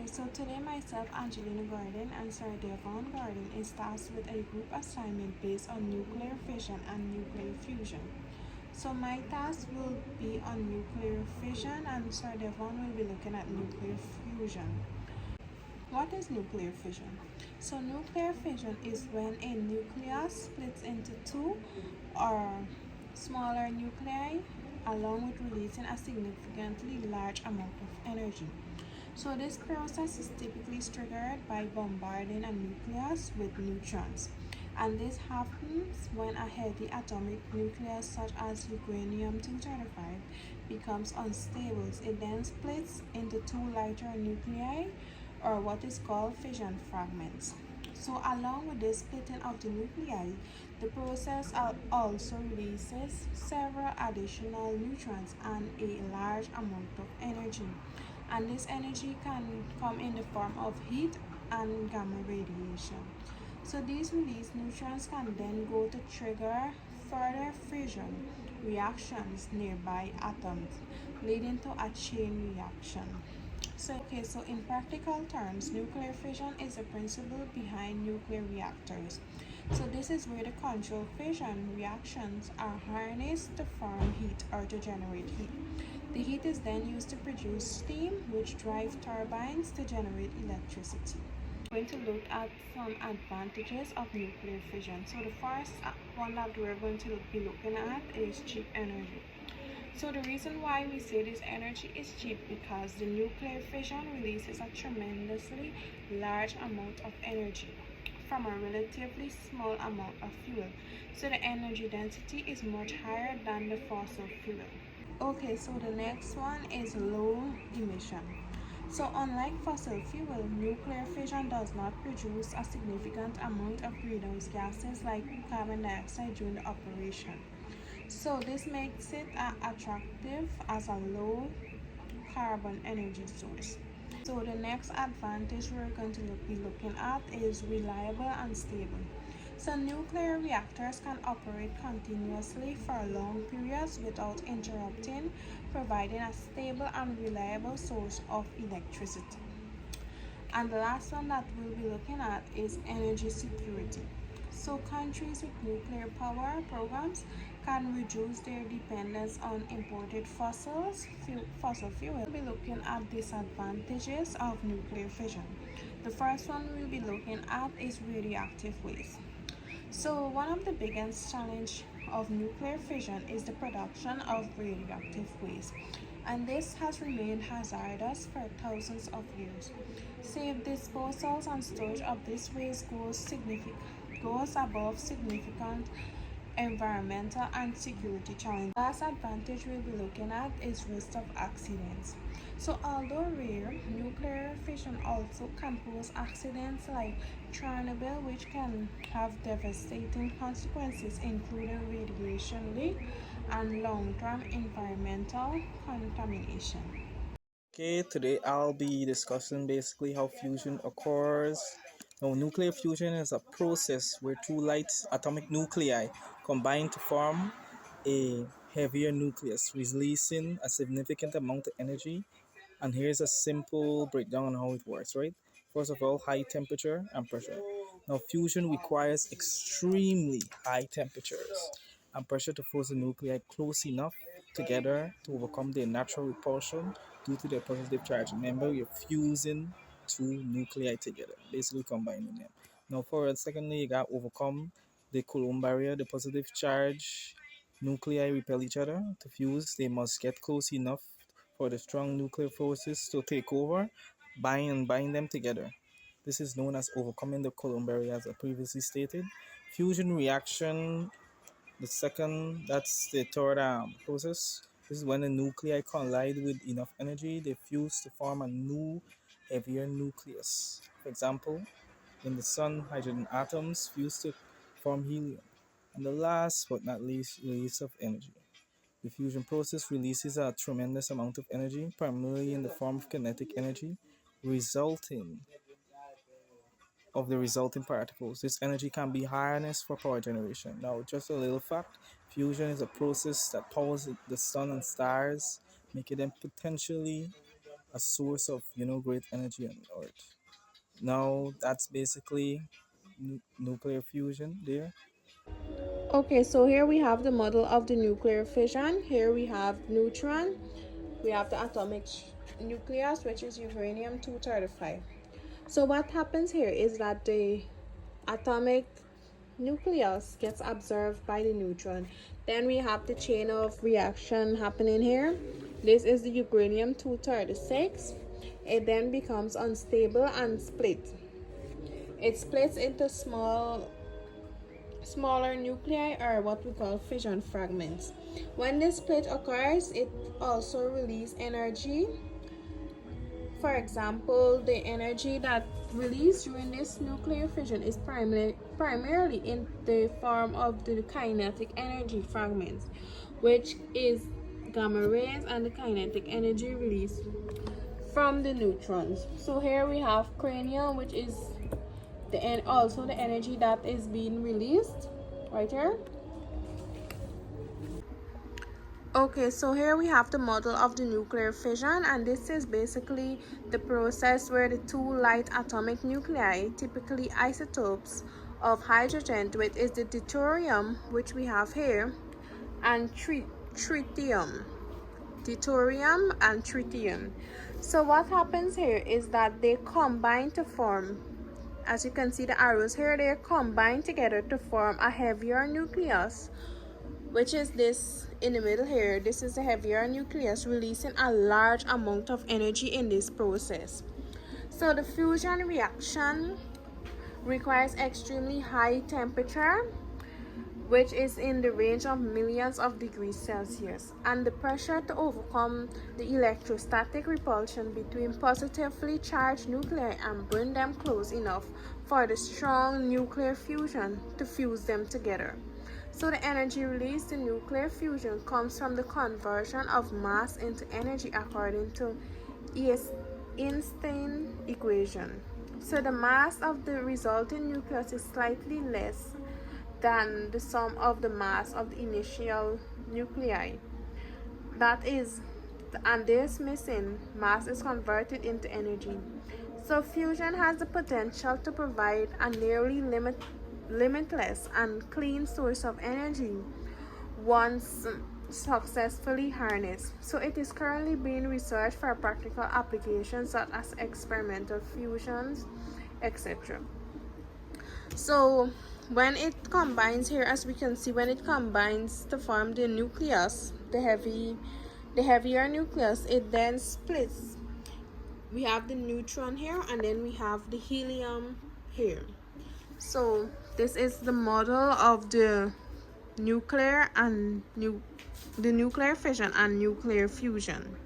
So today myself, Angelina Gordon and Sir Devon Gordon is tasked with a group assignment based on nuclear fission and nuclear fusion. So my task will be on nuclear fission and Sir Devon will be looking at nuclear fusion. What is nuclear fission? So nuclear fission is when a nucleus splits into two or smaller nuclei along with releasing a significantly large amount of energy. So this process is typically triggered by bombarding a nucleus with neutrons. And this happens when a heavy atomic nucleus such as uranium-235 becomes unstable. It then splits into two lighter nuclei or what is called fission fragments. So along with the splitting of the nuclei, the process also releases several additional neutrons and a large amount of energy. And this energy can come in the form of heat and gamma radiation. So these released neutrons can then go to trigger further fission reactions nearby atoms, leading to a chain reaction. So in practical terms, nuclear fission is the principle behind nuclear reactors. So this is where the controlled fission reactions are harnessed to form heat or to generate heat. The heat is then used to produce steam, which drive turbines to generate electricity. We're going to look at some advantages of nuclear fission. So the first one that we're going to be looking at is cheap energy. So the reason why we say this energy is cheap because the nuclear fission releases a tremendously large amount of energy from a relatively small amount of fuel. So the energy density is much higher than the fossil fuel. Okay, so the next one is low emission. So unlike fossil fuel, nuclear fission does not produce a significant amount of greenhouse gases like carbon dioxide during the operation. So this makes it attractive as a low carbon energy source. So the next advantage we're going to be looking at is reliable and stable. So nuclear reactors can operate continuously for long periods without interrupting, providing a stable and reliable source of electricity. And the last one that we'll be looking at is energy security. So countries with nuclear power programs can reduce their dependence on imported fossil fuel. We'll be looking at disadvantages of nuclear fission. The first one we'll be looking at is radioactive waste. So one of the biggest challenge of nuclear fission is the production of radioactive waste, and this has remained hazardous for thousands of years. Safe disposals and storage of this waste goes above significant environmental and security challenges. Last advantage we'll be looking at is risk of accidents. So although rare, nuclear fission also can cause accidents like Chernobyl, which can have devastating consequences including radiation leak and long-term environmental contamination. Okay, today I'll be discussing basically how fusion occurs. Now, nuclear fusion is a process where two light atomic nuclei combine to form a heavier nucleus, releasing a significant amount of energy. And here's a simple breakdown on how it works, right? First of all, high temperature and pressure. Now, fusion requires extremely high temperatures and pressure to force the nuclei close enough together to overcome their natural repulsion due to their positive charge. Remember, you're fusing two nuclei together, basically combining them. Now, secondly, you got to overcome the Coulomb barrier. The positive charge nuclei repel each other. To fuse, they must get close enough for the strong nuclear forces to take over, bind them together. This is known as overcoming the Coulomb barrier, as I previously stated. Fusion reaction, that's the third process. This is when the nuclei collide with enough energy, they fuse to form a new, heavier nucleus. For example, in the sun, hydrogen atoms fuse to form helium. And the last but not least, release of energy. The fusion process releases a tremendous amount of energy, primarily in the form of kinetic energy, resulting of the resulting particles. This energy can be harnessed for power generation. Now, just a little fact, fusion is a process that powers the sun and stars, making them potentially a source of great energy on Earth. Now that's basically nuclear fusion there. Okay, so here we have the model of the nuclear fission. Here we have neutron. We have the atomic nucleus, which is uranium 235. So what happens here is that the atomic nucleus gets absorbed by the neutron. Then we have the chain of reaction happening here. This is the uranium 236. It then becomes unstable and split. It splits into smaller nuclei, or what we call fission fragments. When this split occurs, it also releases energy. For example, the energy that released during this nuclear fission is primarily in the form of the kinetic energy fragments, which is gamma rays and the kinetic energy released from the neutrons. So here we have cranium, which is also the energy that is being released right here. Okay, so here we have the model of the nuclear fission, and this is basically the process where the two light atomic nuclei, typically isotopes of hydrogen, which is the deuterium, which we have here, and tritium. Deuterium and tritium. So what happens here is that they combine to form, as you can see the arrows here, they combine together to form a heavier nucleus, which is this in the middle here. This is the heavier nucleus, releasing a large amount of energy in this process. So the fusion reaction requires extremely high temperature, which is in the range of millions of degrees Celsius, and the pressure to overcome the electrostatic repulsion between positively charged nuclei and bring them close enough for the strong nuclear fusion to fuse them together. So the energy released in nuclear fusion comes from the conversion of mass into energy according to Einstein's equation. So the mass of the resulting nucleus is slightly less than the sum of the mass of the initial nuclei. That is, and this missing mass is converted into energy. So fusion has the potential to provide a nearly limitless and clean source of energy once successfully harnessed. So it is currently being researched for practical applications such as experimental fusions, etc. So when it combines here, as we can see, when it combines to form the nucleus, the heavier nucleus, it then splits. We have the neutron here, and then we have the helium here. So this is the model of the nuclear fission and nuclear fusion.